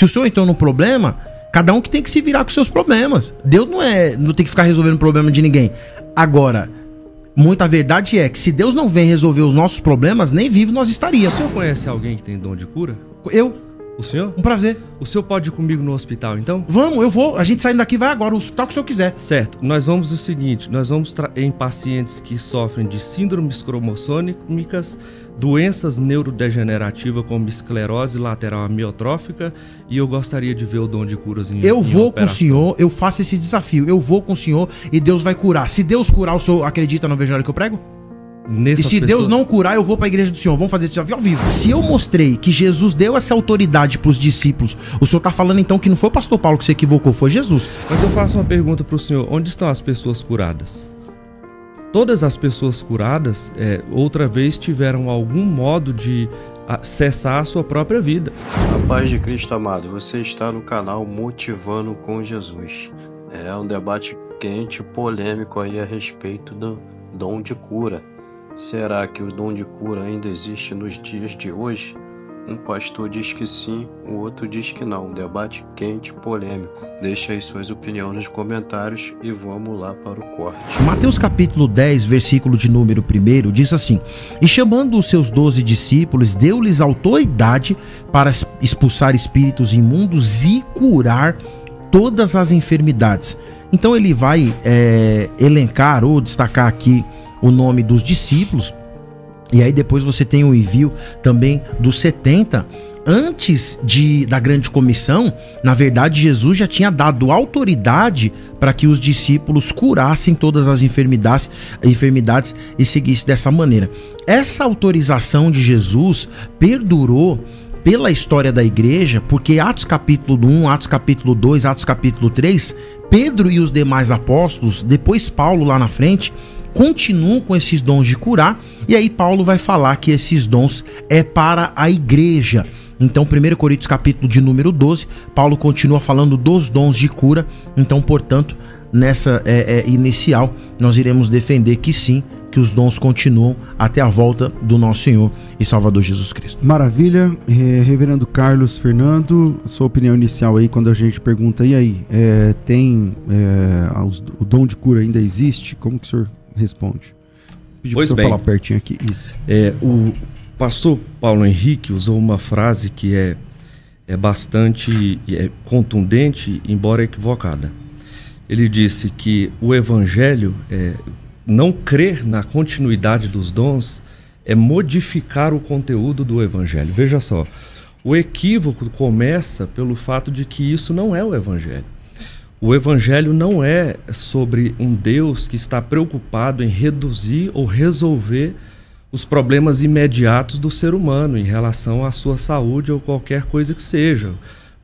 Se o senhor entrou num problema, cada um que tem que se virar com seus problemas. Deus não tem que ficar resolvendo o problema de ninguém. Agora, muita verdade é que se Deus não vem resolver os nossos problemas, nem vivo nós estaríamos. O senhor conhece alguém que tem dom de cura? Eu. O senhor? Um prazer. O senhor pode ir comigo no hospital, então? Vamos, eu vou. A gente saindo daqui vai agora, o hospital que o senhor quiser. Certo. Nós vamos o seguinte, nós vamos em pacientes que sofrem de síndromes cromossômicas, doenças neurodegenerativas como esclerose lateral amiotrófica, e eu gostaria de ver o dom de curas em Eu vou operação. com o senhor, eu faço esse desafio. Eu vou com o senhor e Deus vai curar. Se Deus curar, o senhor acredita no evangelho que eu prego? E se Deus não curar, eu vou para a igreja do Senhor. Vamos fazer esse desafio ao vivo. Se eu mostrei que Jesus deu essa autoridade para os discípulos, o senhor tá falando então que não foi o pastor Paulo que se equivocou, foi Jesus. Mas eu faço uma pergunta para o senhor. Onde estão as pessoas curadas? Todas as pessoas curadas, outra vez, tiveram algum modo de cessar a sua própria vida. A paz de Cristo, amado. Você está no canal Motivando com Jesus. É um debate quente, polêmico aí a respeito do dom de cura. Será que o dom de cura ainda existe nos dias de hoje? Um pastor diz que sim, o outro diz que não. Um debate quente, polêmico. Deixe aí suas opiniões nos comentários e vamos lá para o corte. Mateus capítulo 10, versículo de número 1, diz assim: E chamando os seus 12 discípulos, deu-lhes autoridade para expulsar espíritos imundos e curar todas as enfermidades. Então ele vai elencar ou destacar aqui o nome dos discípulos, e aí depois você tem o envio também dos 70. Antes da grande comissão, na verdade Jesus já tinha dado autoridade para que os discípulos curassem todas as enfermidades e seguissem dessa maneira. Essa autorização de Jesus perdurou pela história da igreja, porque Atos capítulo 1, Atos capítulo 2, Atos capítulo 3, Pedro e os demais apóstolos, depois Paulo lá na frente, continuam com esses dons de curar, e aí Paulo vai falar que esses dons é para a igreja. Então 1 Coríntios capítulo de número 12, Paulo continua falando dos dons de cura. Então, portanto, nessa inicial, nós iremos defender que sim, que os dons continuam até a volta do nosso Senhor e Salvador Jesus Cristo. Maravilha. Reverendo Carlos Fernando, sua opinião inicial aí, quando a gente pergunta, e aí, o dom de cura ainda existe? Como que o senhor responde? Pedi para o senhor falar pertinho aqui. Isso. O pastor Paulo Henrique usou uma frase que é bastante contundente, embora equivocada. Ele disse que o evangelho, não crer na continuidade dos dons, é modificar o conteúdo do evangelho. Veja só, o equívoco começa pelo fato de que isso não é o evangelho. O evangelho não é sobre um Deus que está preocupado em reduzir ou resolver os problemas imediatos do ser humano em relação à sua saúde ou qualquer coisa que seja,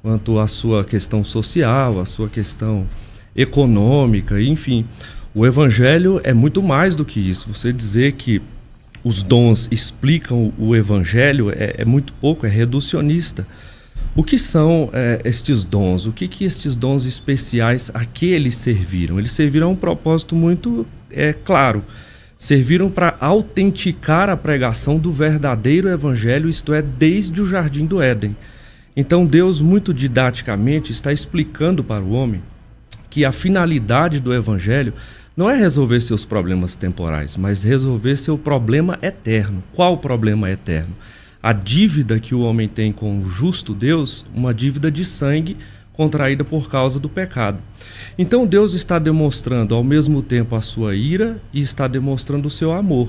quanto à sua questão social, à sua questão econômica, enfim. O evangelho é muito mais do que isso. Você dizer que os dons explicam o evangelho é muito pouco, é reducionista. O que são estes dons? O que estes dons especiais, a que eles serviram? Eles serviram a um propósito muito claro. Serviram para autenticar a pregação do verdadeiro evangelho, isto é, desde o Jardim do Éden. Então Deus, muito didaticamente, está explicando para o homem que a finalidade do evangelho não é resolver seus problemas temporais, mas resolver seu problema eterno. Qual o problema eterno? A dívida que o homem tem com o justo Deus, uma dívida de sangue contraída por causa do pecado. Então Deus está demonstrando ao mesmo tempo a sua ira e está demonstrando o seu amor.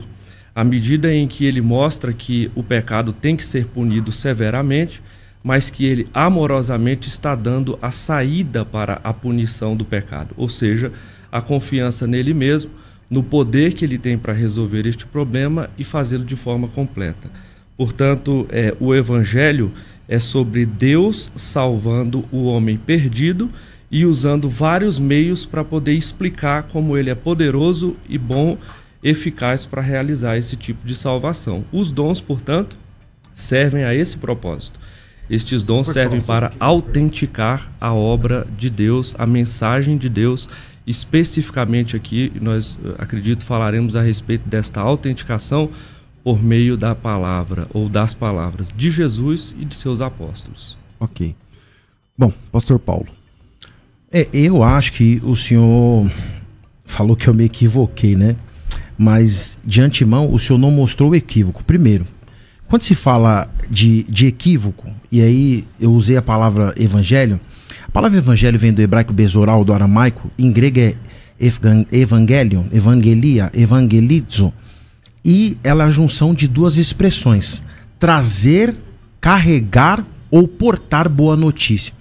À medida em que ele mostra que o pecado tem que ser punido severamente, mas que ele amorosamente está dando a saída para a punição do pecado, ou seja, a confiança nele mesmo, no poder que ele tem para resolver este problema e fazê-lo de forma completa. Portanto, o evangelho é sobre Deus salvando o homem perdido e usando vários meios para poder explicar como ele é poderoso e bom, eficaz para realizar esse tipo de salvação. Os dons, portanto, servem a esse propósito. Estes dons servem para autenticar a obra de Deus, a mensagem de Deus. Especificamente aqui, nós, acredito, falaremos a respeito desta autenticação por meio da palavra ou das palavras de Jesus e de seus apóstolos. Ok. Bom, pastor Paulo. Eu acho que o senhor falou que eu me equivoquei, né? Mas, de antemão, o senhor não mostrou o equívoco. Primeiro, quando se fala de equívoco, e aí eu usei a palavra evangelho, a palavra evangelho vem do hebraico bezoral, do aramaico, em grego é evangelion, evangelia, evangelizo, e ela é a junção de duas expressões: trazer, carregar ou portar boa notícia.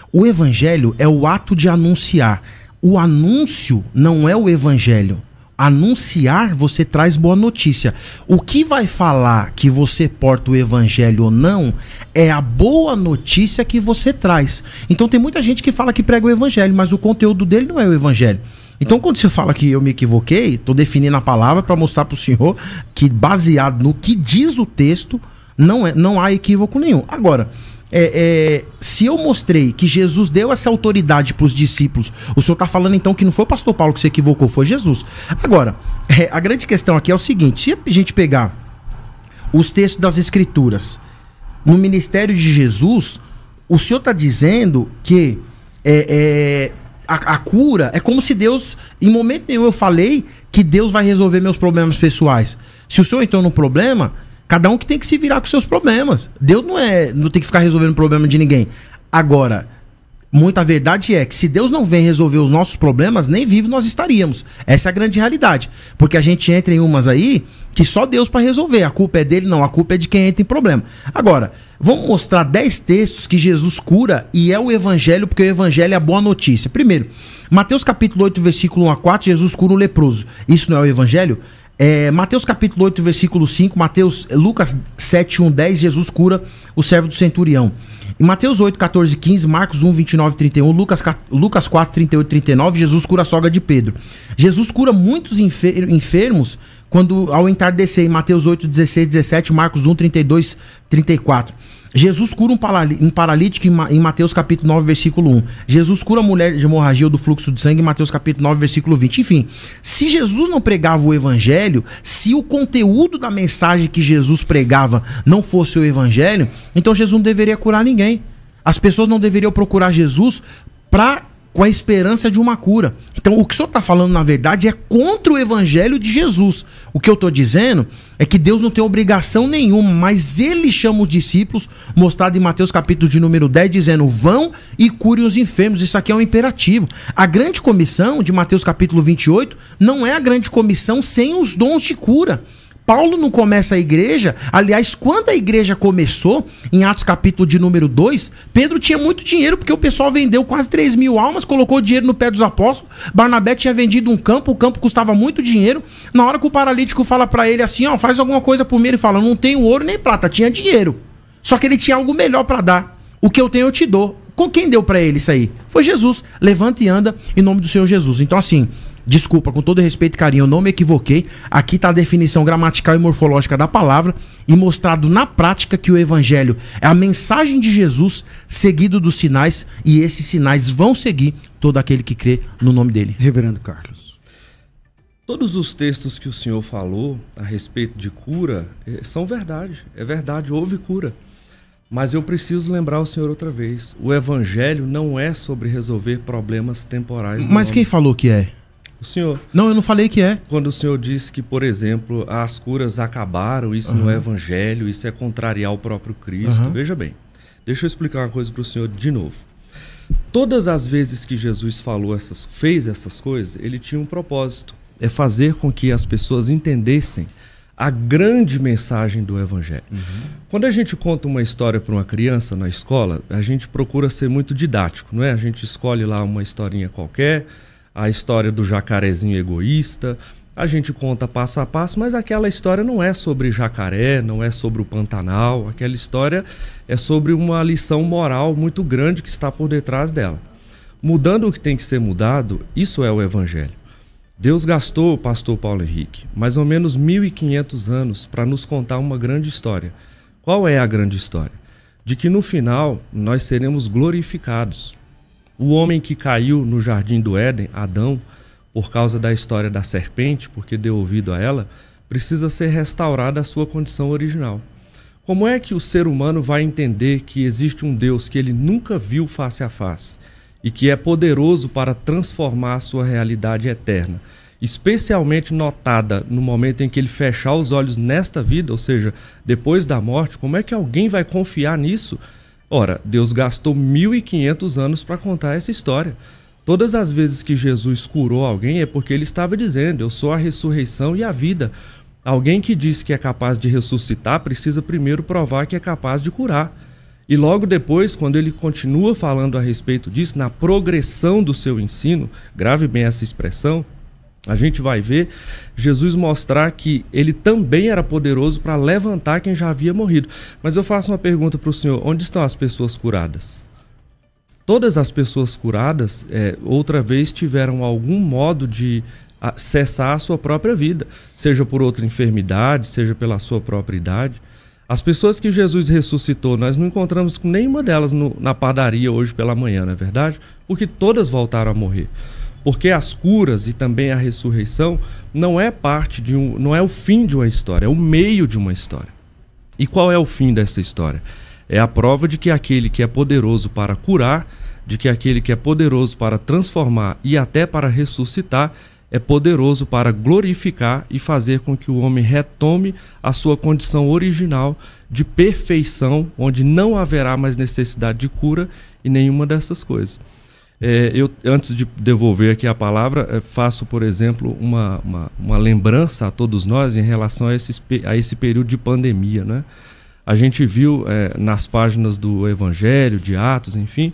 O evangelho é o ato de anunciar. O anúncio não é o evangelho. Anunciar, você traz boa notícia. O que vai falar que você porta o evangelho ou não é a boa notícia que você traz. Então tem muita gente que fala que prega o evangelho, mas o conteúdo dele não é o evangelho. Então quando você fala que eu me equivoquei, estou definindo a palavra para mostrar para o senhor que, baseado no que diz o texto, não há equívoco nenhum. Agora, se eu mostrei que Jesus deu essa autoridade para os discípulos, o senhor está falando então que não foi o pastor Paulo que se equivocou, foi Jesus. Agora, a grande questão aqui é o seguinte: se a gente pegar os textos das escrituras no ministério de Jesus, o senhor está dizendo que a cura é como se Deus, em momento nenhum eu falei que Deus vai resolver meus problemas pessoais. Se o senhor entrou num problema, cada um que tem que se virar com seus problemas. Deus não tem que ficar resolvendo o problema de ninguém. Agora, muita verdade é que se Deus não vem resolver os nossos problemas, nem vivo nós estaríamos. Essa é a grande realidade. Porque a gente entra em umas aí que só Deus para resolver. A culpa é dele? Não, a culpa é de quem entra em problema. Agora, vamos mostrar 10 textos que Jesus cura e é o evangelho, porque o evangelho é a boa notícia. Primeiro, Mateus capítulo 8, versículo 1 a 4, Jesus cura um leproso. Isso não é o evangelho? Mateus capítulo 8, versículo 5, Lucas 7, 1, 10, Jesus cura o servo do centurião. Em Mateus 8, 14, 15, Marcos 1, 29, 31, Lucas 4, 38, 39, Jesus cura a sogra de Pedro. Jesus cura muitos enfermos ao entardecer, em Mateus 8, 16, 17, Marcos 1, 32, 34. Jesus cura um paralítico em Mateus capítulo 9, versículo 1. Jesus cura a mulher de hemorragia do fluxo de sangue em Mateus capítulo 9, versículo 20. Enfim, se Jesus não pregava o evangelho, se o conteúdo da mensagem que Jesus pregava não fosse o evangelho, então Jesus não deveria curar ninguém. As pessoas não deveriam procurar Jesus com a esperança de uma cura. Então o que o senhor está falando na verdade é contra o evangelho de Jesus. O que eu estou dizendo é que Deus não tem obrigação nenhuma, mas ele chama os discípulos, mostrado em Mateus capítulo de número 10, dizendo: vão e curem os enfermos. Isso aqui é um imperativo. A grande comissão de Mateus capítulo 28 não é a grande comissão sem os dons de cura. Paulo não começa a igreja, aliás, quando a igreja começou, em Atos capítulo de número 2, Pedro tinha muito dinheiro, porque o pessoal vendeu quase 3.000 almas, colocou dinheiro no pé dos apóstolos. Barnabé tinha vendido um campo, o campo custava muito dinheiro. Na hora que o paralítico fala pra ele assim, ó, faz alguma coisa por mim, ele fala: não tenho ouro nem prata, tinha dinheiro. Só que ele tinha algo melhor pra dar. O que eu tenho eu te dou. Com quem deu pra ele isso aí? Foi Jesus. Levanta e anda em nome do Senhor Jesus. Então assim, desculpa, com todo respeito e carinho, eu não me equivoquei. Aqui está a definição gramatical e morfológica da palavra e mostrado na prática que o evangelho é a mensagem de Jesus seguido dos sinais, e esses sinais vão seguir todo aquele que crê no nome dele. Reverendo Carlos. Todos os textos que o senhor falou a respeito de cura são verdade. É verdade, houve cura. Mas eu preciso lembrar o senhor outra vez. O evangelho não é sobre resolver problemas temporais. Mas quem falou que é? O senhor. Não, eu não falei que é. Quando o senhor disse que, por exemplo, as curas acabaram, isso não é evangelho, isso é contrariar o próprio Cristo. Veja bem, deixa eu explicar uma coisa para o senhor de novo. Todas as vezes que Jesus fez essas coisas, ele tinha um propósito. É fazer com que as pessoas entendessem a grande mensagem do evangelho. Quando a gente conta uma história para uma criança na escola, a gente procura ser muito didático, não é? A gente escolhe lá uma historinha qualquer, a história do jacarezinho egoísta, a gente conta passo a passo, mas aquela história não é sobre jacaré, não é sobre o Pantanal, aquela história é sobre uma lição moral muito grande que está por detrás dela. Mudando o que tem que ser mudado, isso é o evangelho. Deus gastou, pastor Paulo Henrique, mais ou menos 1.500 anos para nos contar uma grande história. Qual é a grande história? De que no final nós seremos glorificados. O homem que caiu no jardim do Éden, Adão, por causa da história da serpente, porque deu ouvido a ela, precisa ser restaurado à sua condição original. Como é que o ser humano vai entender que existe um Deus que ele nunca viu face a face e que é poderoso para transformar a sua realidade eterna, especialmente notada no momento em que ele fechar os olhos nesta vida, ou seja, depois da morte? Como é que alguém vai confiar nisso? Ora, Deus gastou 1500 anos para contar essa história. Todas as vezes que Jesus curou alguém é porque ele estava dizendo: eu sou a ressurreição e a vida. Alguém que diz que é capaz de ressuscitar precisa primeiro provar que é capaz de curar. E logo depois, quando ele continua falando a respeito disso, na progressão do seu ensino, grave bem essa expressão, a gente vai ver Jesus mostrar que ele também era poderoso para levantar quem já havia morrido. Mas eu faço uma pergunta para o senhor: onde estão as pessoas curadas? Todas as pessoas curadas, outra vez, tiveram algum modo de cessar a sua própria vida, seja por outra enfermidade, seja pela sua própria idade. As pessoas que Jesus ressuscitou, nós não encontramos com nenhuma delas na padaria hoje pela manhã, não é verdade? Porque todas voltaram a morrer. Porque as curas e também a ressurreição não é não é o fim de uma história, é o meio de uma história. E qual é o fim dessa história? É a prova de que aquele que é poderoso para curar, de que aquele que é poderoso para transformar e até para ressuscitar, é poderoso para glorificar e fazer com que o homem retome a sua condição original de perfeição, onde não haverá mais necessidade de cura e nenhuma dessas coisas. Eu, antes de devolver aqui a palavra, faço, por exemplo, uma lembrança a todos nós em relação a esse período de pandemia, né? A gente viu nas páginas do Evangelho, de Atos, enfim,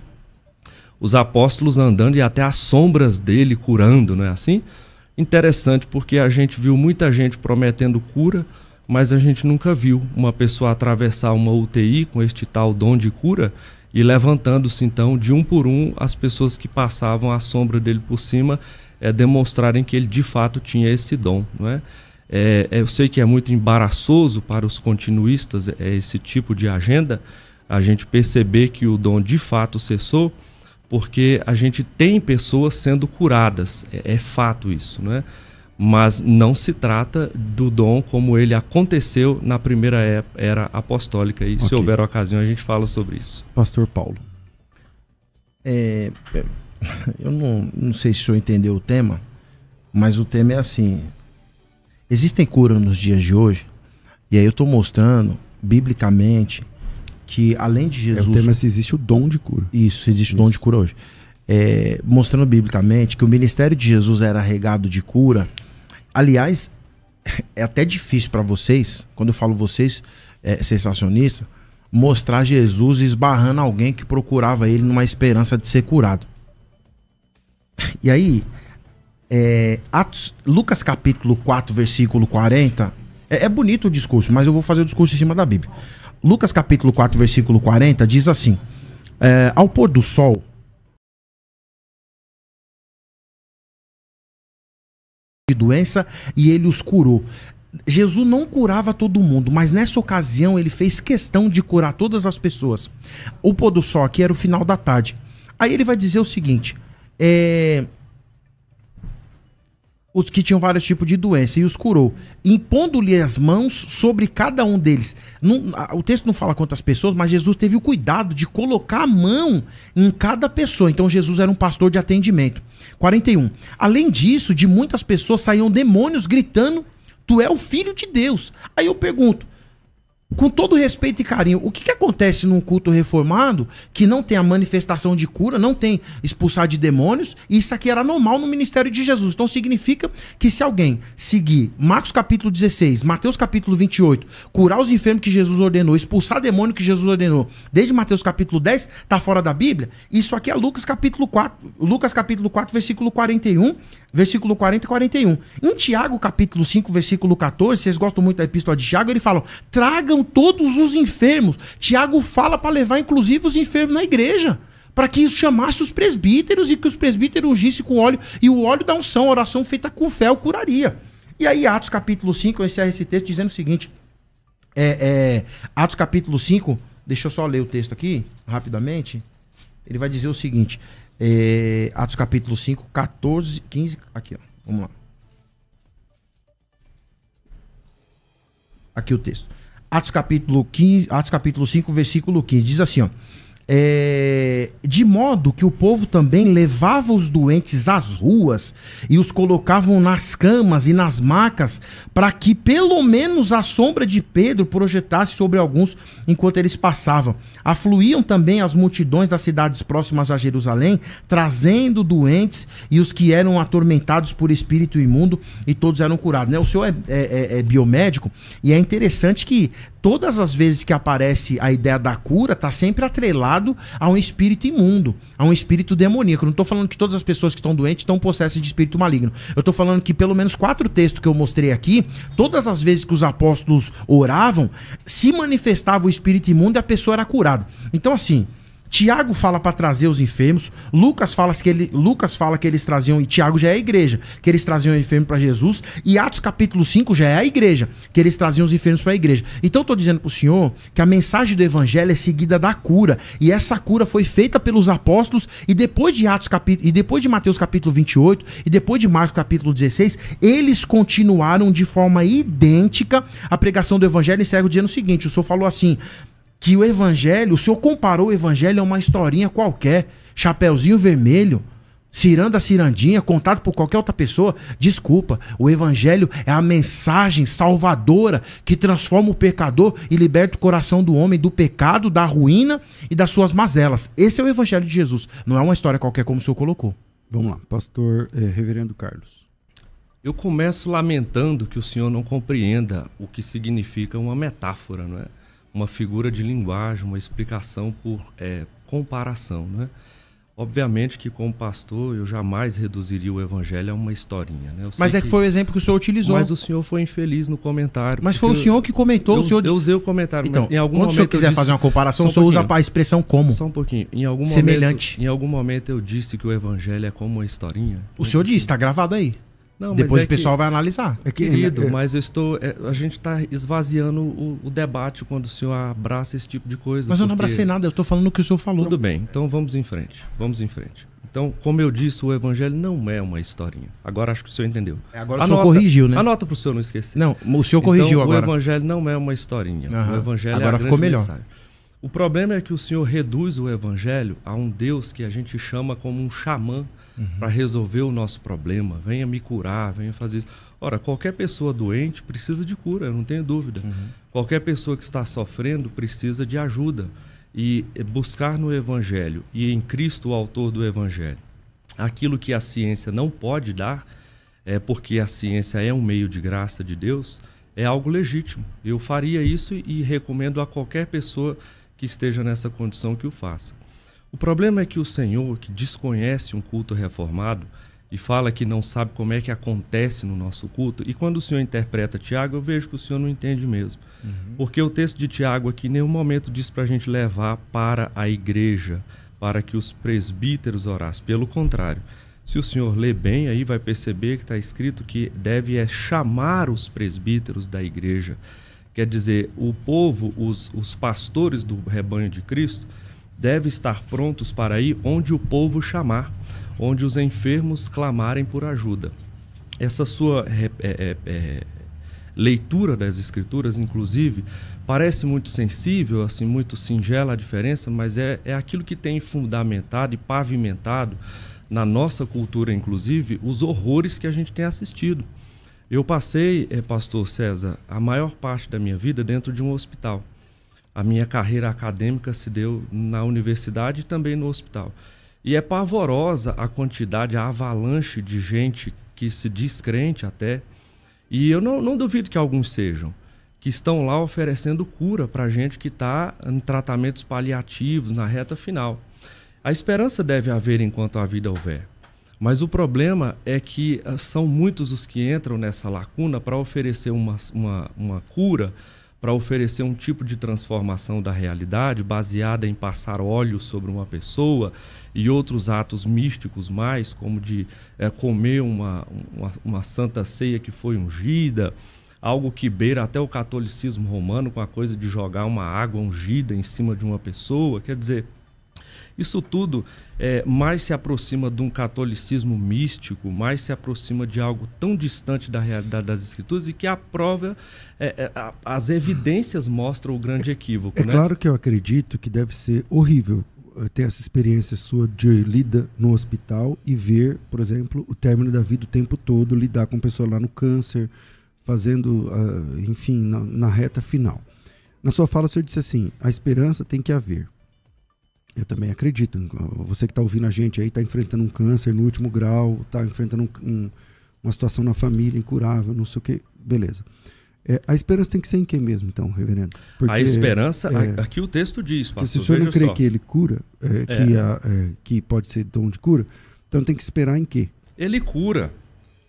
os apóstolos andando e até as sombras dele curando, não é assim? Interessante, porque a gente viu muita gente prometendo cura, mas a gente nunca viu uma pessoa atravessar uma UTI com este tal dom de cura e levantando-se então de um por um as pessoas que passavam a sombra dele por cima, demonstrarem que ele de fato tinha esse dom, não é? Eu sei que é muito embaraçoso para os continuistas esse tipo de agenda, a gente perceber que o dom de fato cessou, porque a gente tem pessoas sendo curadas, é fato isso, né? Mas não se trata do dom como ele aconteceu na primeira era apostólica, e se houver ocasião a gente fala sobre isso. Pastor Paulo. Eu não sei se o senhor entendeu o tema, mas o tema é assim: existem curas nos dias de hoje, e aí eu estou mostrando, biblicamente, que além de Jesus... O tema é se existe o dom de cura. Isso, existe o dom de cura hoje. Mostrando biblicamente que o ministério de Jesus era regado de cura. Aliás, é até difícil para vocês, quando eu falo vocês, sensacionista, mostrar Jesus esbarrando alguém que procurava ele numa esperança de ser curado. E aí... Lucas capítulo 4, versículo 40, é bonito o discurso, mas eu vou fazer o discurso em cima da Bíblia. Lucas capítulo 4, versículo 40 diz assim: ao pôr do sol, de doença, e ele os curou. Jesus não curava todo mundo, mas nessa ocasião ele fez questão de curar todas as pessoas. O pôr do sol aqui era o final da tarde. Aí ele vai dizer o seguinte: os que tinham vários tipos de doença, e os curou, impondo-lhe as mãos sobre cada um deles. O texto não fala quantas pessoas, mas Jesus teve o cuidado de colocar a mão em cada pessoa. Então Jesus era um pastor de atendimento. 41. Além disso, de muitas pessoas saíam demônios gritando: tu é o filho de Deus. Aí eu pergunto, com todo respeito e carinho, o que acontece num culto reformado que não tem a manifestação de cura, não tem expulsar de demônios? Isso aqui era normal no ministério de Jesus. Então significa que se alguém seguir Marcos capítulo 16, Mateus capítulo 28, curar os enfermos que Jesus ordenou, expulsar demônio que Jesus ordenou, desde Mateus capítulo 10, tá fora da Bíblia? Isso aqui é Lucas capítulo 4, versículo 41, versículo 40 e 41. Em Tiago capítulo 5, versículo 14, vocês gostam muito da epístola de Tiago, ele fala: tragam todos os enfermos. Tiago fala para levar inclusive os enfermos na igreja, para que chamasse os presbíteros e que os presbíteros ungissem com óleo, e o óleo da unção, a oração feita com fé, o curaria. E aí Atos capítulo 5, eu encerro esse texto dizendo o seguinte, Atos capítulo 5, deixa eu só ler o texto aqui, rapidamente, ele vai dizer o seguinte, Atos capítulo 5, 14, 15, aqui ó, vamos lá. Aqui o texto. Atos capítulo 5, versículo 15, diz assim, ó. De modo que o povo também levava os doentes às ruas e os colocavam nas camas e nas macas, para que pelo menos a sombra de Pedro projetasse sobre alguns enquanto eles passavam. Afluíam também as multidões das cidades próximas a Jerusalém, trazendo doentes e os que eram atormentados por espírito imundo, e todos eram curados, né? O senhor é biomédico, e é interessante que todas as vezes que aparece a ideia da cura, está sempre atrelado a um espírito imundo, a um espírito demoníaco. Eu não estou falando que todas as pessoas que estão doentes estão possessas de espírito maligno. Eu estou falando que pelo menos 4 textos que eu mostrei aqui, todas as vezes que os apóstolos oravam, se manifestava o espírito imundo e a pessoa era curada. Então assim, Tiago fala para trazer os enfermos, Lucas fala que eles traziam, e Tiago já é a igreja, que eles traziam o enfermo para Jesus, e Atos capítulo 5 já é a igreja, que eles traziam os enfermos para a igreja. Então eu tô dizendo pro senhor que a mensagem do evangelho é seguida da cura, e essa cura foi feita pelos apóstolos, e depois de Mateus capítulo 28, e depois de Marcos capítulo 16, eles continuaram de forma idêntica a pregação do evangelho, e segue dizendo o seguinte: o senhor falou assim, que o evangelho, o senhor comparou o evangelho a uma historinha qualquer, Chapeuzinho Vermelho, Ciranda Cirandinha, contado por qualquer outra pessoa. Desculpa, o evangelho é a mensagem salvadora que transforma o pecador e liberta o coração do homem do pecado, da ruína e das suas mazelas. Esse é o evangelho de Jesus, não é uma história qualquer como o senhor colocou. Vamos lá, pastor reverendo Carlos. Eu começo lamentando que o senhor não compreenda o que significa uma metáfora, não é? Uma figura de linguagem, uma explicação por comparação, né? Obviamente que como pastor eu jamais reduziria o evangelho a uma historinha, né? Mas que foi o exemplo que o senhor utilizou. Mas o senhor foi infeliz no comentário. Mas foi o senhor que comentou. Eu usei o comentário, então, mas em algum quando momento o senhor quiser fazer uma comparação, o senhor usa a expressão como. Só um pouquinho. Semelhante. Em algum momento eu disse que o evangelho é como uma historinha. O senhor disse, está gravado aí. Não, depois o pessoal vai analisar. Querido, mas a gente está esvaziando o debate quando o senhor abraça esse tipo de coisa. Mas eu não abracei nada, eu estou falando o que o senhor falou. Tudo bem, então vamos em frente. Então, como eu disse, o evangelho não é uma historinha. Agora acho que o senhor entendeu. Agora o senhor corrigiu, né? Anota para o senhor não esquecer. Não, o senhor corrigiu então, agora. O evangelho não é uma historinha. O evangelho agora é a ficou grande melhor. mensagem. O problema é que o senhor reduz o evangelho a um Deus que a gente chama como um xamã para resolver o nosso problema. Venha me curar, venha fazer isso. Ora, qualquer pessoa doente precisa de cura, eu não tenho dúvida. Qualquer pessoa que está sofrendo precisa de ajuda. E buscar no evangelho e em Cristo, o autor do evangelho, aquilo que a ciência não pode dar, porque a ciência é um meio de graça de Deus, é algo legítimo. Eu faria isso e recomendo a qualquer pessoa que esteja nessa condição que o faça. O problema é que o senhor, que desconhece um culto reformado e fala que não sabe como é que acontece no nosso culto, e quando o senhor interpreta Tiago, eu vejo que o senhor não entende mesmo. Porque o texto de Tiago aqui em nenhum momento diz para a gente levar para a igreja, para que os presbíteros orassem. Pelo contrário, se o senhor lê bem, aí vai perceber que está escrito que deve chamar os presbíteros da igreja. Quer dizer, o povo, os pastores do rebanho de Cristo, devem estar prontos para ir onde o povo chamar, onde os enfermos clamarem por ajuda. Essa sua leitura das Escrituras, inclusive, parece muito sensível, assim, muito singela a diferença, mas é aquilo que tem fundamentado e pavimentado na nossa cultura, inclusive, os horrores que a gente tem assistido. Eu passei, pastor César, a maior parte da minha vida dentro de um hospital. A minha carreira acadêmica se deu na universidade e também no hospital. E é pavorosa a quantidade, a avalanche de gente que se diz crente até, e eu não duvido que alguns sejam, que estão lá oferecendo cura para gente que está em tratamentos paliativos, na reta final. A esperança deve haver enquanto a vida houver. Mas o problema é que são muitos os que entram nessa lacuna para oferecer uma cura, para oferecer um tipo de transformação da realidade baseada em passar óleo sobre uma pessoa e outros atos místicos mais, como de comer uma santa ceia que foi ungida, algo que beira até o catolicismo romano com a coisa de jogar uma água ungida em cima de uma pessoa. Quer dizer, Isso tudo mais se aproxima de um catolicismo místico, mais se aproxima de algo tão distante da realidade das Escrituras e que a prova, as evidências mostram o grande equívoco. É claro que eu acredito que deve ser horrível ter essa experiência sua de lida no hospital e ver, por exemplo, o término da vida o tempo todo, lidar com pessoa lá no câncer, fazendo, enfim, na reta final. Na sua fala, o senhor disse assim, a esperança tem que haver. Eu também acredito. Você que está ouvindo a gente aí, está enfrentando um câncer no último grau, está enfrentando uma situação na família incurável, não sei o que, beleza. A esperança tem que ser em quem mesmo, então, reverendo? Porque, a esperança, aqui o texto diz, pastor, se o senhor não crê que ele cura, que pode ser dom de cura, então tem que esperar em quê? Ele cura.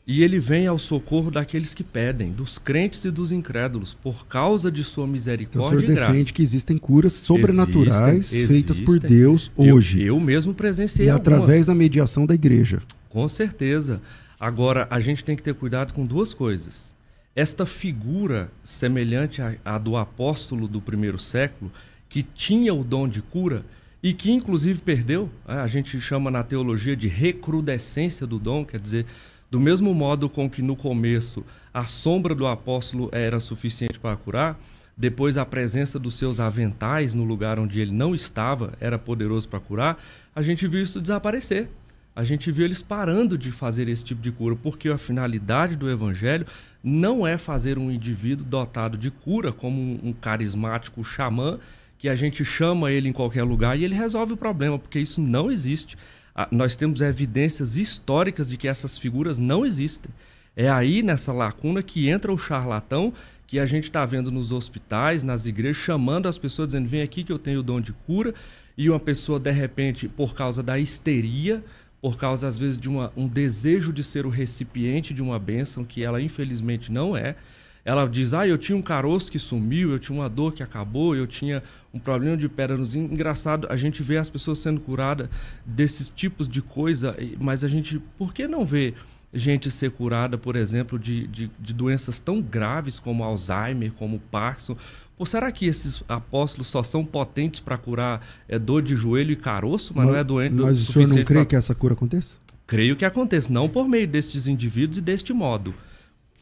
E ele vem ao socorro daqueles que pedem, dos crentes e dos incrédulos, por causa de sua misericórdia e graça. O senhor defende que existem curas sobrenaturais feitas por Deus hoje. Eu mesmo presenciei algumas. Através da mediação da igreja. Com certeza. Agora, a gente tem que ter cuidado com duas coisas. Esta figura semelhante à do apóstolo do primeiro século, que tinha o dom de cura e que inclusive perdeu, a gente chama na teologia de recrudescência do dom, quer dizer, do mesmo modo com que no começo a sombra do apóstolo era suficiente para curar, depois a presença dos seus aventais no lugar onde ele não estava era poderoso para curar, a gente viu isso desaparecer. A gente viu eles parando de fazer esse tipo de cura, porque a finalidade do evangelho não é fazer um indivíduo dotado de cura, como um carismático xamã, que a gente chama ele em qualquer lugar e ele resolve o problema, porque isso não existe. Nós temos evidências históricas de que essas figuras não existem. É aí, nessa lacuna, que entra o charlatão, que a gente está vendo nos hospitais, nas igrejas, chamando as pessoas, dizendo, vem aqui que eu tenho o dom de cura, e uma pessoa, de repente, por causa da histeria, por causa, às vezes, de um desejo de ser o recipiente de uma bênção, que ela, infelizmente, não é. Ela diz, eu tinha um caroço que sumiu, eu tinha uma dor que acabou, eu tinha um problema de pedra nos rins. Engraçado, a gente vê as pessoas sendo curadas desses tipos de coisa, mas a gente, por que não vê gente ser curada, por exemplo, de doenças tão graves como Alzheimer, como Parkinson? Pô, será que esses apóstolos só são potentes para curar dor de joelho e caroço, mas não é doente? Mas o senhor não crê que essa cura aconteça? Creio que aconteça, não por meio destes indivíduos e deste modo.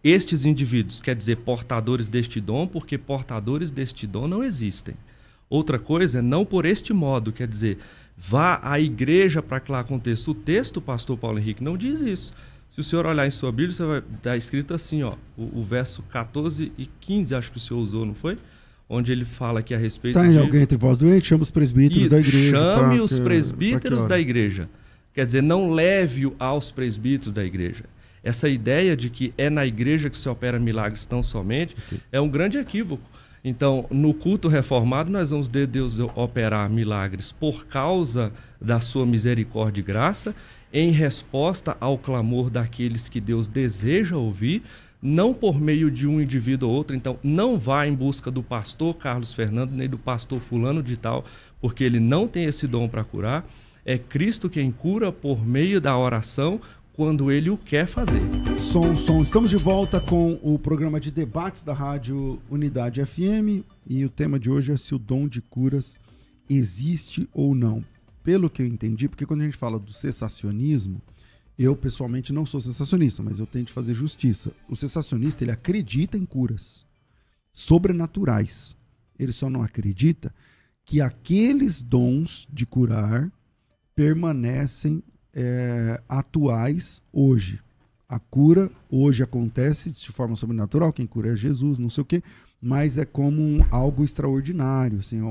Estes indivíduos, quer dizer, portadores deste dom, porque portadores deste dom não existem. Outra coisa é não por este modo, quer dizer, vá à igreja para que lá aconteça. O texto, pastor Paulo Henrique, não diz isso. Se o senhor olhar em sua Bíblia, você vai estar escrito assim, o verso 14 e 15, acho que o senhor usou, não foi? Onde ele fala aqui a respeito de... Está em alguém entre vós doente, chama os presbíteros da igreja. Chame os presbíteros da igreja. Quer dizer, não leve-o aos presbíteros da igreja. Essa ideia de que é na igreja que se opera milagres tão somente é um grande equívoco. Então, no culto reformado, nós vamos ver Deus operar milagres por causa da sua misericórdia e graça, em resposta ao clamor daqueles que Deus deseja ouvir, não por meio de um indivíduo ou outro. Então, não vá em busca do pastor Carlos Fernando, nem do pastor fulano de tal, porque ele não tem esse dom para curar. É Cristo quem cura por meio da oração, quando ele o quer fazer. Som. Estamos de volta com o programa de debates da Rádio Unidade FM e o tema de hoje é se o dom de curas existe ou não. Pelo que eu entendi, porque quando a gente fala do cessacionismo, eu pessoalmente não sou cessacionista, mas eu tento fazer justiça. O cessacionista, ele acredita em curas sobrenaturais. Ele só não acredita que aqueles dons de curar permanecem atuais hoje. A cura hoje acontece de forma sobrenatural, quem cura é Jesus, não sei o quê, mas é como algo extraordinário, assim,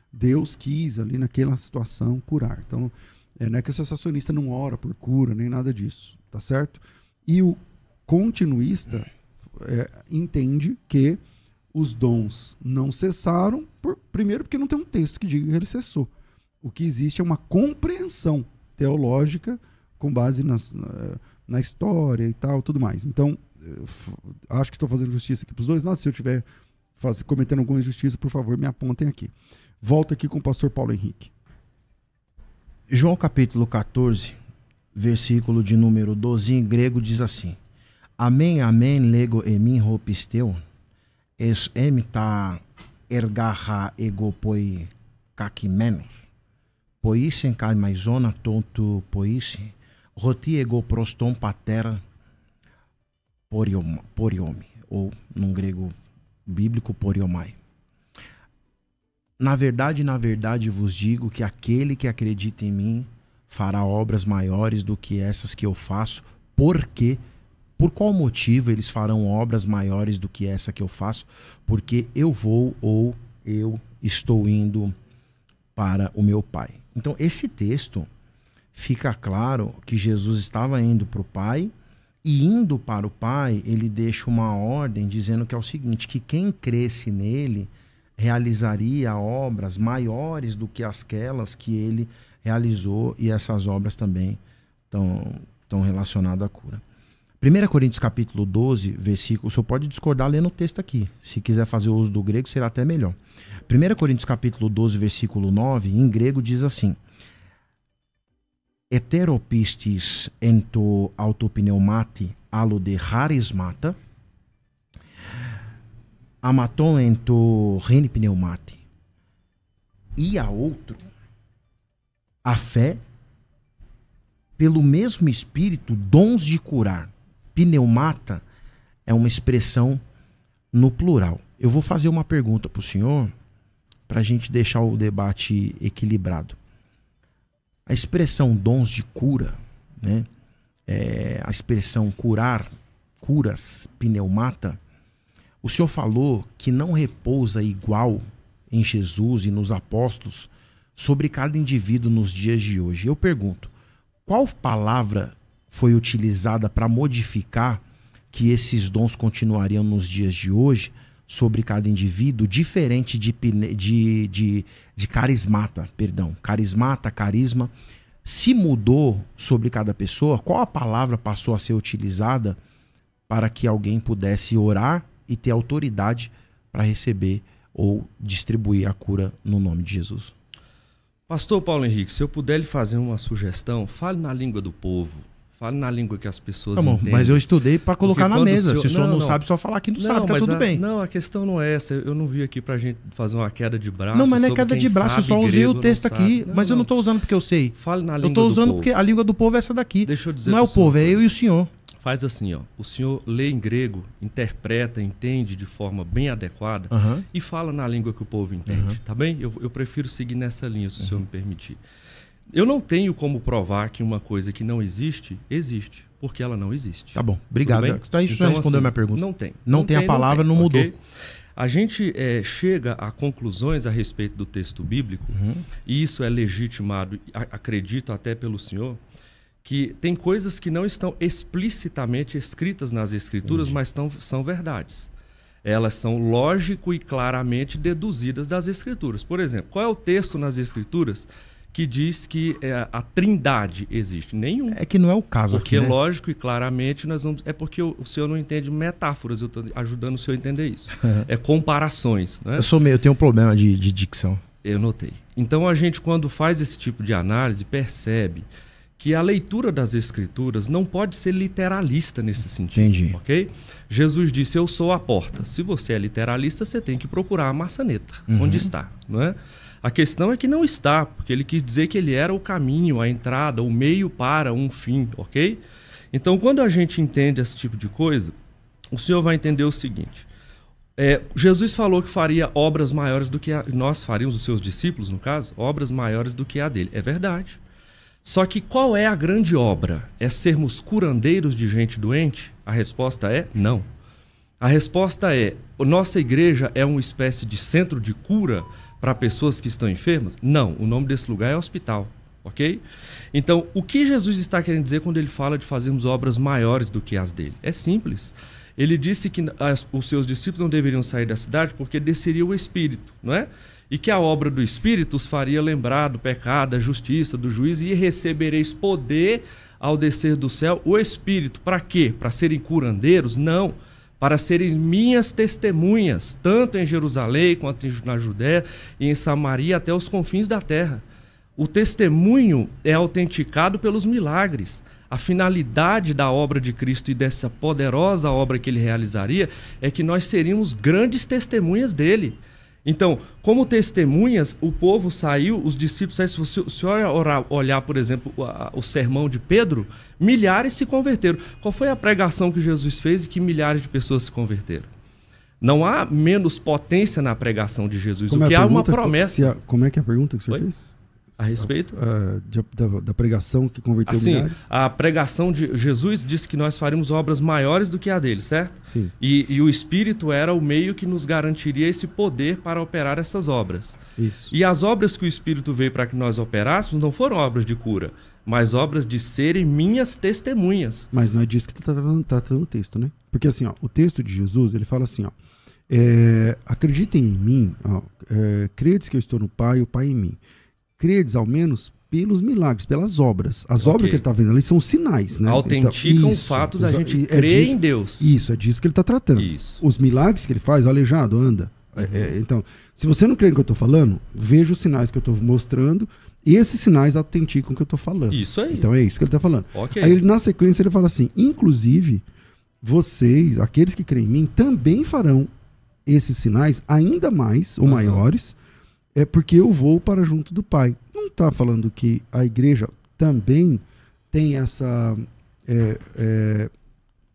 Deus quis ali naquela situação curar. Então, não é que o cessacionista não ora por cura, nem nada disso, tá certo? E o continuista entende que os dons não cessaram, primeiro porque não tem um texto que diga que ele cessou. O que existe é uma compreensão teológica com base na história e tal, tudo mais. Então, acho que estou fazendo justiça aqui para os dois lados. Se eu estiver cometendo alguma injustiça, por favor, me apontem aqui. Volto aqui com o pastor Paulo Henrique. João capítulo 14, versículo de número 12, em grego, diz assim: Amém, amém, lego emin hopisteu, es emta ergaha egopoi kakimenos. poisen kai maisona tonto poisi, roti ego proston pater poriomi, ou num grego bíblico poriomai. Na verdade vos digo que aquele que acredita em mim fará obras maiores do que essas que eu faço. Porque, por qual motivo eles farão obras maiores do que essa que eu faço? Porque eu vou ou eu estou indo para o meu Pai. Então, esse texto fica claro que Jesus estava indo para o Pai, e indo para o Pai, ele deixa uma ordem dizendo que é o seguinte, que quem cresce nele realizaria obras maiores do que aquelas que ele realizou, e essas obras também estão relacionadas à cura. 1 Coríntios capítulo 12, versículo, o senhor pode discordar lendo o texto aqui. Se quiser fazer o uso do grego, será até melhor. 1 Coríntios capítulo 12, versículo 9, em grego diz assim: Heteropistis ento autopneumati alo de charismata, amaton ento rene pneumati. E a outro, a fé, pelo mesmo Espírito, dons de curar. Pneumata é uma expressão no plural. Eu vou fazer uma pergunta para o senhor, para a gente deixar o debate equilibrado. A expressão dons de cura, né? A expressão curar, curas, pneumata, o senhor falou que não repousa igual em Jesus e nos apóstolos sobre cada indivíduo nos dias de hoje. Eu pergunto, qual palavra foi utilizada para modificar que esses dons continuariam nos dias de hoje sobre cada indivíduo, diferente de carismata, perdão, carismata, carisma, se mudou sobre cada pessoa? Qual a palavra passou a ser utilizada para que alguém pudesse orar e ter autoridade para receber ou distribuir a cura no nome de Jesus? Pastor Paulo Henrique, se eu puder lhe fazer uma sugestão, fale na língua do povo. Fale na língua que as pessoas entendem. Mas eu estudei para colocar na mesa. Se o senhor não sabe, só falar que não sabe, tá tudo bem. Não, a questão não é essa. Eu não vim aqui pra gente fazer uma queda de braço. Não, mas não é queda de braço, eu só usei o texto aqui. Mas eu não tô usando porque eu sei. Fale na língua do povo. Eu tô usando porque a língua do povo é essa daqui. Deixa eu dizer. Não é o povo, é eu e o senhor. Faz assim, ó. O senhor lê em grego, interpreta, entende de forma bem adequada e fala na língua que o povo entende, tá bem? Eu prefiro seguir nessa linha, se o senhor me permitir. Eu não tenho como provar que uma coisa que não existe, existe, porque ela não existe. Tá bom, obrigado. Então, isso já respondeu a minha pergunta. Não tem. Não tem a palavra, não mudou. Okay? A gente chega a conclusões a respeito do texto bíblico, e isso é legitimado, acredito até pelo senhor, que tem coisas que não estão explicitamente escritas nas Escrituras, mas são verdades. Elas são lógico e claramente deduzidas das Escrituras. Por exemplo, qual é o texto nas Escrituras que diz que a Trindade existe? Nenhum. É que não é o caso porque aqui, né? Lógico e claramente nós vamos... É porque o senhor não entende metáforas, eu estou ajudando o senhor a entender isso. É comparações, né? Eu tenho um problema de dicção. Eu notei. Então a gente, quando faz esse tipo de análise, percebe que a leitura das Escrituras não pode ser literalista nesse sentido. Entendi. Ok? Jesus disse, eu sou a porta. Se você é literalista, você tem que procurar a maçaneta. Onde está, não é? A questão é que não está, porque ele quis dizer que ele era o caminho, a entrada, o meio para um fim, ok? Então, quando a gente entende esse tipo de coisa, o senhor vai entender o seguinte. Jesus falou que faria obras maiores do que nós faríamos, os seus discípulos, no caso, obras maiores do que a dele. É verdade. Só que qual é a grande obra? É sermos curandeiros de gente doente? A resposta é não. A resposta é, nossa igreja é uma espécie de centro de cura para pessoas que estão enfermas? Não, o nome desse lugar é hospital, ok? Então, o que Jesus está querendo dizer quando ele fala de fazermos obras maiores do que as dele? É simples. Ele disse que os seus discípulos não deveriam sair da cidade porque desceria o Espírito, não é? E que a obra do Espírito os faria lembrar do pecado, da justiça, do juízo, e recebereis poder ao descer do céu o Espírito. Para quê? Para serem curandeiros? Não. Para serem minhas testemunhas, tanto em Jerusalém, quanto na Judéia e em Samaria, até os confins da terra. O testemunho é autenticado pelos milagres. A finalidade da obra de Cristo e dessa poderosa obra que ele realizaria é que nós seríamos grandes testemunhas dele. Então, como testemunhas, o povo saiu, os discípulos saíram. Se o senhor olhar, por exemplo, o sermão de Pedro, milhares se converteram. Qual foi a pregação que Jesus fez e que milhares de pessoas se converteram? Não há menos potência na pregação de Jesus. Como o que há uma promessa. Como é que é a pergunta que o senhor fez? A respeito? Da pregação que converteu milhares? A pregação de Jesus disse que nós faríamos obras maiores do que a dele, certo? Sim. E o Espírito era o meio que nos garantiria esse poder para operar essas obras. Isso. E as obras que o Espírito veio para que nós operássemos não foram obras de cura, mas obras de serem minhas testemunhas. Mas não é disso que está tratando o texto, né? Porque assim, ó, o texto de Jesus, ele fala assim, ó, acreditem em mim, credes que eu estou no Pai, o Pai em mim. Credes, ao menos, pelos milagres, pelas obras. As obras que ele está vendo ali são sinais, né? Autenticam então, o fato da gente crer em Deus. Isso, é disso que ele está tratando. Isso. Os milagres que ele faz, aleijado, anda. Então, se você não crê no que eu estou falando, veja os sinais que eu estou mostrando e esses sinais autenticam o que eu estou falando. Isso aí. Então é isso que ele está falando. Okay. Aí, na sequência, ele fala assim, inclusive, vocês, aqueles que creem em mim, também farão esses sinais ainda mais ou maiores, porque eu vou para junto do Pai. Não está falando que a igreja também tem essa...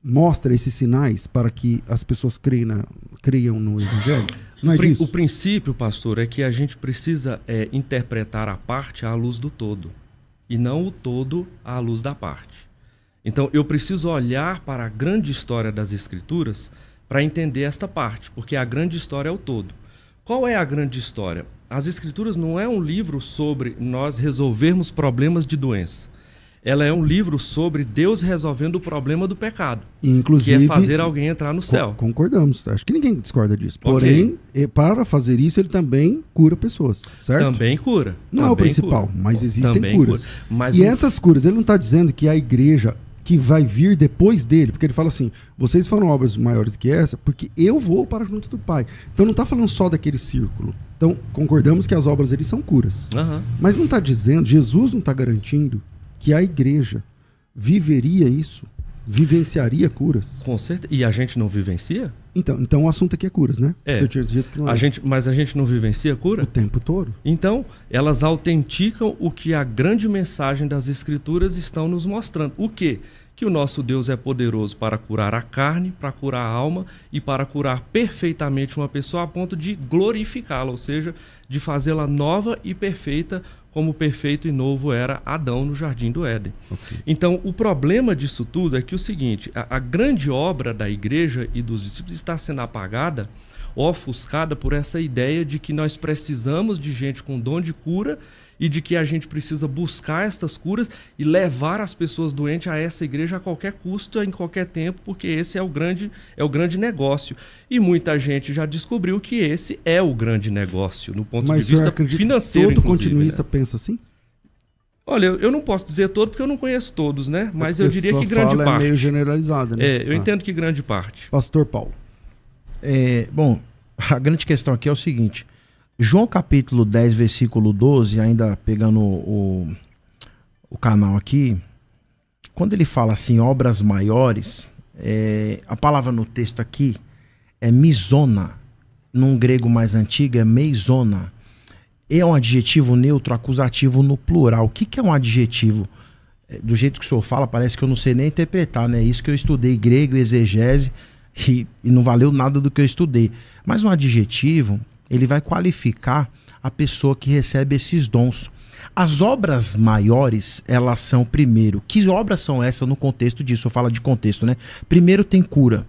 mostra esses sinais para que as pessoas creiam no Evangelho? Não é disso? O princípio, pastor, é que a gente precisa interpretar a parte à luz do todo, e não o todo à luz da parte. Então, eu preciso olhar para a grande história das Escrituras para entender esta parte, porque a grande história é o todo. Qual é a grande história? As Escrituras não é um livro sobre nós resolvermos problemas de doença. Ela é um livro sobre Deus resolvendo o problema do pecado, inclusive, que é fazer alguém entrar no céu. Concordamos, acho que ninguém discorda disso. Porém, para fazer isso, ele também cura pessoas, certo? Também cura. Não também é o principal, cura. mas existem também curas. Cura. Mas essas curas, ele não está dizendo que a igreja que vai vir depois dele, porque ele fala assim, vocês farão obras maiores que essa, porque eu vou para junto do Pai. Então não está falando só daquele círculo. Então concordamos que as obras dele são curas. Mas não está dizendo, Jesus não está garantindo que a igreja viveria isso, vivenciaria curas. Com certeza. E a gente não vivencia? Então o assunto aqui é curas, né? Você tinha dito que não é. Mas a gente não vivencia cura? O tempo todo. Então, elas autenticam o que a grande mensagem das Escrituras estão nos mostrando. O quê? Que o nosso Deus é poderoso para curar a carne, para curar a alma e para curar perfeitamente uma pessoa a ponto de glorificá-la, ou seja, de fazê-la nova e perfeita, como perfeito e novo era Adão no Jardim do Éden. Okay. Então, o problema disso tudo é que o seguinte, a grande obra da igreja e dos discípulos está sendo apagada, ofuscada por essa ideia de que nós precisamos de gente com dom de cura e de que a gente precisa buscar estas curas e levar as pessoas doentes a essa igreja a qualquer custo, em qualquer tempo, porque esse é o grande negócio. E muita gente já descobriu que esse é o grande negócio, no ponto de vista financeiro. Todo continuista pensa assim? Olha, eu não posso dizer todo porque eu não conheço todos, né? Mas eu diria que grande parte. É meio generalizada, né? Eu entendo que grande parte. Pastor Paulo. Bom, a grande questão aqui é o seguinte... João capítulo 10, versículo 12, ainda pegando o canal aqui, quando ele fala assim, obras maiores, a palavra no texto aqui é misona, num grego mais antigo é meizona. É um adjetivo neutro acusativo no plural. O que é um adjetivo? Do jeito que o senhor fala, parece que eu não sei nem interpretar, né? Isso que eu estudei grego, exegese, e não valeu nada do que eu estudei. Mas um adjetivo... ele vai qualificar a pessoa que recebe esses dons. As obras maiores, elas são, primeiro, que obras são essas no contexto disso? Eu falo de contexto, né? Primeiro tem cura.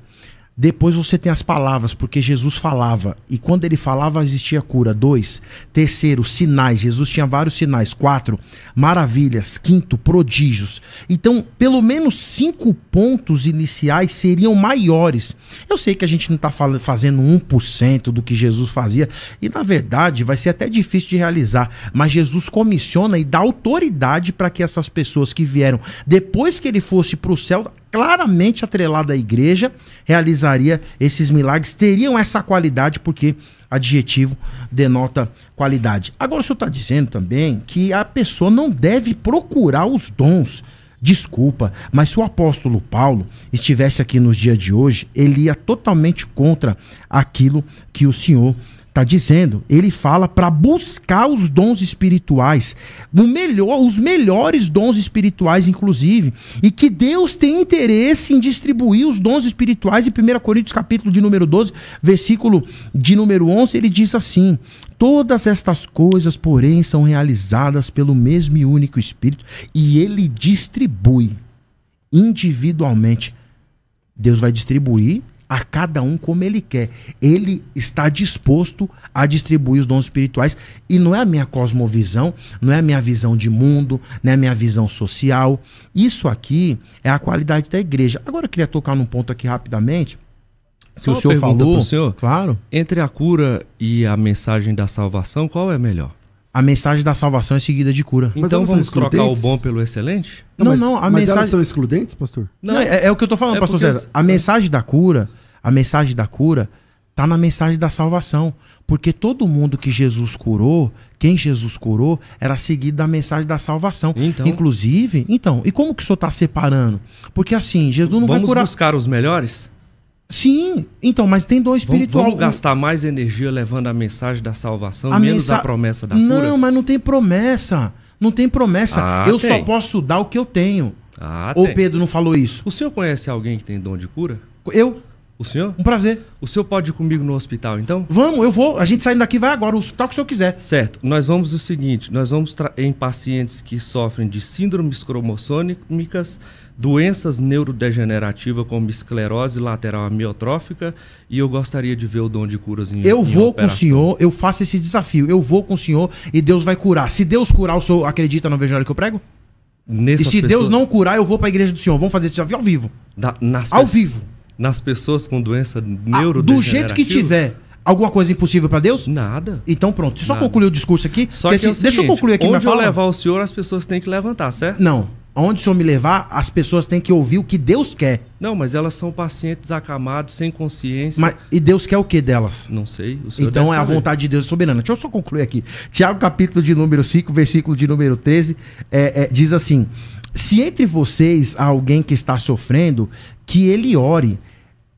Depois você tem as palavras, porque Jesus falava. E quando ele falava, existia cura. 2. Terceiro, sinais. Jesus tinha vários sinais. 4, maravilhas. 5, prodígios. Então, pelo menos 5 pontos iniciais seriam maiores. Eu sei que a gente não está fazendo 1% do que Jesus fazia. E, na verdade, vai ser até difícil de realizar. Mas Jesus comissiona e dá autoridade para que essas pessoas que vieram depois que ele fosse para o céu... claramente atrelada à igreja, realizaria esses milagres, teriam essa qualidade, porque adjetivo denota qualidade. Agora o senhor está dizendo também que a pessoa não deve procurar os dons. Desculpa, mas se o apóstolo Paulo estivesse aqui nos dias de hoje, ele ia totalmente contra aquilo que o senhor tá dizendo, ele fala para buscar os dons espirituais, os melhores dons espirituais, inclusive, e que Deus tem interesse em distribuir os dons espirituais. Em 1 Coríntios, capítulo de número 12, versículo de número 11, ele diz assim: todas estas coisas, porém, são realizadas pelo mesmo e único Espírito, e ele distribui individualmente. Deus vai distribuir a cada um como ele quer. Ele está disposto a distribuir os dons espirituais, e não é a minha cosmovisão, não é a minha visão de mundo, não é a minha visão social. Isso aqui é a qualidade da igreja. Agora eu queria tocar num ponto aqui rapidamente, que o senhor falou. Pro senhor, claro. Entre a cura e a mensagem da salvação, qual é melhor? A mensagem da salvação é seguida de cura. Então vamos trocar o bom pelo excelente? Mas elas são excludentes, pastor? Não, é o que eu tô falando, pastor César. A mensagem da cura tá na mensagem da salvação. Porque todo mundo que Jesus curou, quem Jesus curou, era seguido da mensagem da salvação. Inclusive, e como que o senhor tá separando? Porque assim, Jesus não vai curar... Vamos buscar os melhores? Sim, então, mas tem dom espiritual. Vamos gastar mais energia levando a mensagem da salvação, menos a promessa da cura? Não, mas não tem promessa. Não tem promessa. Eu só posso dar o que eu tenho. Ou Pedro não falou isso? O senhor conhece alguém que tem dom de cura? Eu. O senhor? Um prazer. O senhor pode ir comigo no hospital, então? Vamos, eu vou. A gente saindo daqui vai agora, o hospital que o senhor quiser. Certo. Nós vamos o seguinte, nós vamos em pacientes que sofrem de síndromes cromossômicas, doenças neurodegenerativas como esclerose lateral amiotrófica, e eu gostaria de ver o dom de curas em Eu vou com o senhor, eu faço esse desafio. Eu vou com o senhor e Deus vai curar. Se Deus curar, o senhor acredita no evangelho que eu prego? E se Deus não curar, eu vou para a igreja do senhor. Vamos fazer esse desafio ao vivo. Ao vivo. Nas pessoas com doença neurodegenerativa? Do jeito que tiver. Alguma coisa impossível para Deus? Nada. Então pronto. Deixa eu só concluir o discurso aqui. Só que é o seguinte, deixa eu concluir aqui minha fala. Onde eu levar o senhor, as pessoas têm que levantar, certo? Não. Onde o senhor me levar, as pessoas têm que ouvir o que Deus quer. Não, mas elas são pacientes acamados, sem consciência. E Deus quer o que delas? Não sei. O senhor então é a vontade de Deus soberana. Deixa eu só concluir aqui. Tiago, capítulo de número 5, versículo de número 13, diz assim: se entre vocês há alguém que está sofrendo, que ele ore.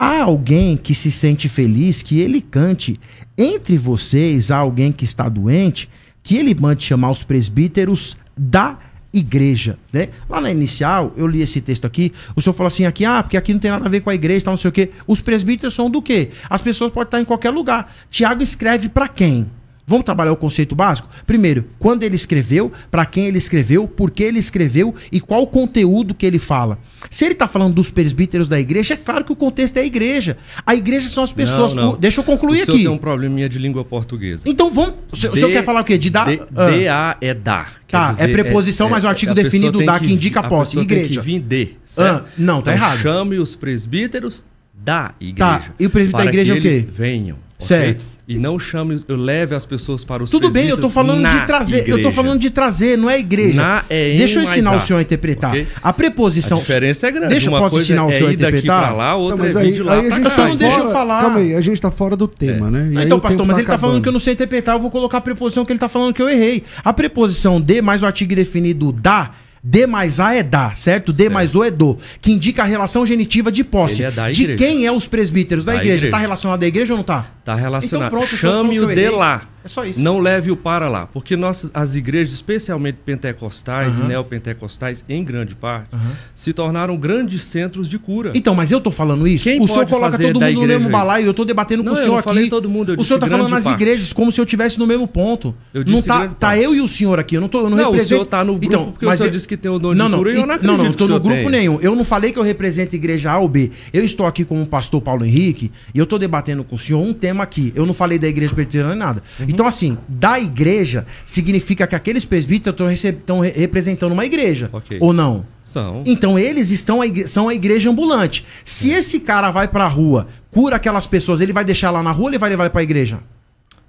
Há alguém que se sente feliz, que ele cante. Entre vocês há alguém que está doente, que ele mande chamar os presbíteros da igreja, né? Lá na inicial, eu li esse texto aqui, o senhor falou assim, porque aqui não tem nada a ver com a igreja, não sei o quê. Os presbíteros são do quê? As pessoas podem estar em qualquer lugar. Tiago escreve para quem? Vamos trabalhar o conceito básico? Primeiro, quando ele escreveu, para quem ele escreveu, por que ele escreveu e qual o conteúdo que ele fala. Se ele está falando dos presbíteros da igreja, é claro que o contexto é a igreja. A igreja são as pessoas. Não. Deixa eu concluir aqui. O senhor tem um probleminha de língua portuguesa. Então vamos... O senhor quer falar o quê? De dar? D-A é dar. Tá, dizer, é preposição, mas o artigo definido dá que indica posse. Igreja. Tem que vir de, certo? Não, tá errado. Chame os presbíteros da igreja. Tá, e o presbítero da igreja é o quê? Eles venham. Certo. Okay? E não chame, leve as pessoas para os Tudo bem, eu tô falando de trazer. Igreja. Eu tô falando de trazer, não é igreja. Deixa eu ensinar o senhor a interpretar. Okay? A preposição. A diferença é grande. Deixa eu posso ensinar o senhor a interpretar? Pra lá, outra mas aí, de lá aí a gente tá não deixa eu falar. Calma aí, a gente tá fora do tema, né? Não, então, pastor, mas ele tá falando que eu não sei interpretar, eu vou colocar a preposição que ele tá falando que eu errei. A preposição de mais o artigo definido da. D mais A é da, certo? D mais O é do, que indica a relação genitiva de posse. Ele é da igreja. De quem é os presbíteros da igreja? Tá relacionado à igreja ou não tá? Tá relacionado. Então pronto, chame-o de lá. É só isso. Não leve-o para lá. Porque as igrejas, especialmente pentecostais e neopentecostais, em grande parte, se tornaram grandes centros de cura. Então, mas eu tô falando isso? Quem o senhor coloca todo mundo no mesmo balaio, eu tô debatendo com o senhor eu não aqui. Falei todo mundo, eu o senhor tá falando nas igrejas, como se eu estivesse no mesmo ponto. Eu disse não tá eu e o senhor aqui, eu não represento... o senhor tá no grupo então, porque o senhor disse que tem o dom de cura e eu não acredito não tô no grupo tem. nenhum. Eu não falei que eu represento igreja A ou B. Eu estou aqui como o pastor Paulo Henrique e eu tô debatendo com o senhor um tema aqui. Eu não falei da igreja presbiteriana nem nada. Então, assim, da igreja significa que aqueles presbíteros estão representando uma igreja. Ou não? São. Então, eles são a igreja ambulante. Se esse cara vai pra rua, cura aquelas pessoas, ele vai deixar lá na rua ou ele vai levar pra igreja?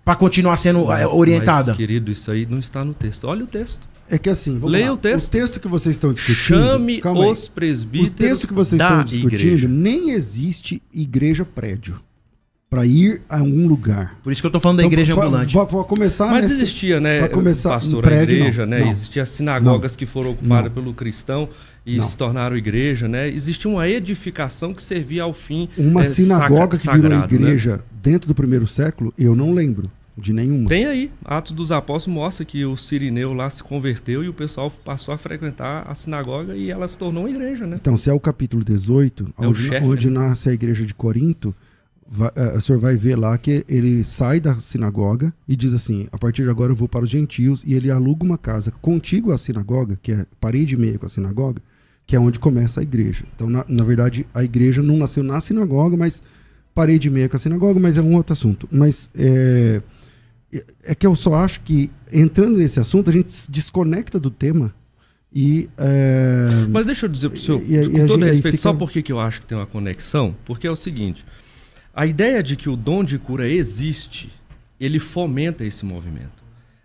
Pra continuar sendo orientada? Mas, querido, isso aí não está no texto. Olha o texto. É que assim, leia lá. o texto. O texto que vocês estão discutindo... Chame os presbíteros o texto que vocês estão discutindo, igreja. Nem existe igreja prédio para ir a um lugar. Por isso que eu tô falando da igreja ambulante. Para começar... Mas existia, né, pastor, a igreja, né? Existia sinagogas que foram ocupadas pelo cristão e se tornaram igreja, né? Existia uma edificação que servia ao fim uma sinagoga que virou sagrado, igreja dentro do primeiro século, eu não lembro. De nenhuma. Tem aí. Atos dos Apóstolos mostra que o Cirineu lá se converteu e o pessoal passou a frequentar a sinagoga e ela se tornou uma igreja, né? Então, se é o capítulo 18, onde nasce a igreja de Corinto, o senhor vai ver lá que ele sai da sinagoga e diz assim, a partir de agora eu vou para os gentios, e ele aluga uma casa contígua à sinagoga, que é parede e meia com a sinagoga, que é onde começa a igreja. Então, na verdade, a igreja não nasceu na sinagoga, mas parede e meia com a sinagoga, mas é um outro assunto. Mas é que eu só acho que, entrando nesse assunto, a gente se desconecta do tema e... Mas deixa eu dizer pro senhor, com todo respeito, só porque que eu acho que tem uma conexão, porque é o seguinte, a ideia de que o dom de cura existe, ele fomenta esse movimento.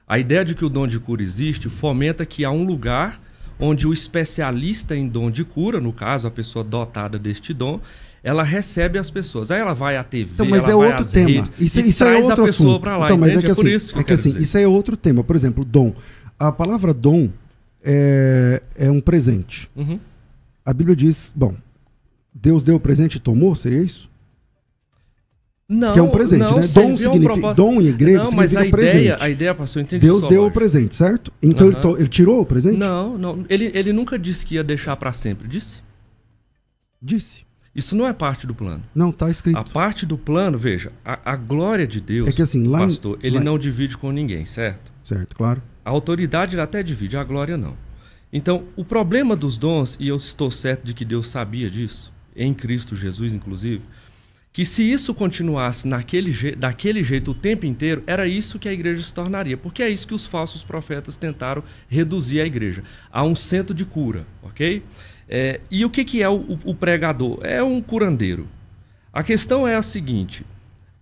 A ideia de que o dom de cura existe fomenta que há um lugar onde o especialista em dom de cura, no caso, a pessoa dotada deste dom, ela recebe as pessoas. Aí ela vai à TV, então, mas ela é vai outro às tema. Redes Isso é outro a pessoa assunto. para lá, então, mas entende? é que por isso que isso é outro tema. Por exemplo, dom. A palavra dom é um presente. Uhum. A Bíblia diz, bom, Deus deu o presente e tomou, seria isso? Não, que é um presente, não, né? Dom significa, dom em grego significa presente. A ideia, pastor, eu entendi. Deus deu o presente, certo? Então ele tirou o presente? Não. Ele nunca disse que ia deixar para sempre, disse? Disse. Isso não é parte do plano. Não, está escrito. A parte do plano, veja, a glória de Deus, é que assim, lá, pastor, ele não divide com ninguém, certo? Certo, claro. A autoridade ele até divide, a glória não. Então, o problema dos dons, e eu estou certo de que Deus sabia disso, em Cristo Jesus, inclusive, que se isso continuasse daquele jeito o tempo inteiro, era isso que a igreja se tornaria. Porque é isso que os falsos profetas tentaram reduzir a igreja. A um centro de cura, ok? E o que é o pregador? É um curandeiro. A questão é a seguinte,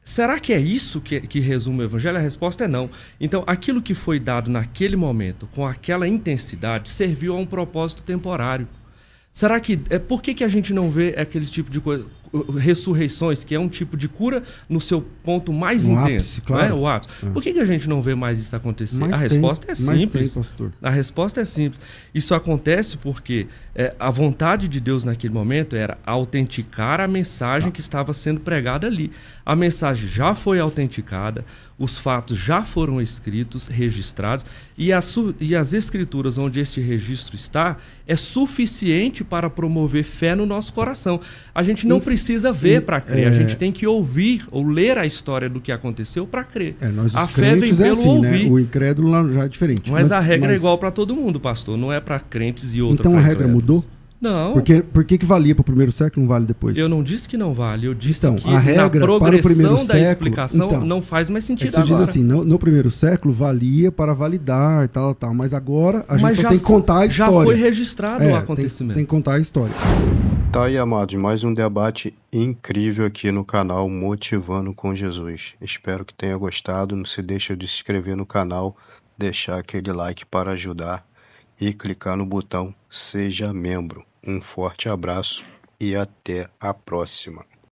será que é isso que resume o evangelho? A resposta é não. Então, aquilo que foi dado naquele momento, com aquela intensidade, serviu a um propósito temporário. Será que... por que a gente não vê aquele tipo de coisa? Ressurreições, que é um tipo de cura no seu ponto mais intenso. Ápice, claro. Não é? O ápice. Por que a gente não vê mais isso acontecer? Mas a resposta é simples. A resposta é simples. Isso acontece porque a vontade de Deus naquele momento era autenticar a mensagem que estava sendo pregada ali. A mensagem já foi autenticada, os fatos já foram escritos, registrados, e as escrituras onde este registro está é suficiente para promover fé no nosso coração. A gente não precisa ver para crer, a gente tem que ouvir ou ler a história do que aconteceu para crer. A fé vem pelo ouvir. Né? O incrédulo lá já é diferente. Mas a regra é igual para todo mundo, pastor, não é para crentes e outra então pra a regra mudou? Não. Por que valia para o primeiro século e não vale depois? Eu não disse que não vale, eu disse que a regra, na progressão para o primeiro da século, explicação não faz mais sentido você agora. Diz assim, no primeiro século valia para validar e tal, mas agora a gente só tem que contar a história. Já foi registrado o acontecimento. Tem que contar a história. Tá aí, amados, mais um debate incrível aqui no canal Motivando com Jesus. Espero que tenha gostado, não se deixe de se inscrever no canal, deixar aquele like para ajudar e clicar no botão Seja Membro. Um forte abraço e até a próxima.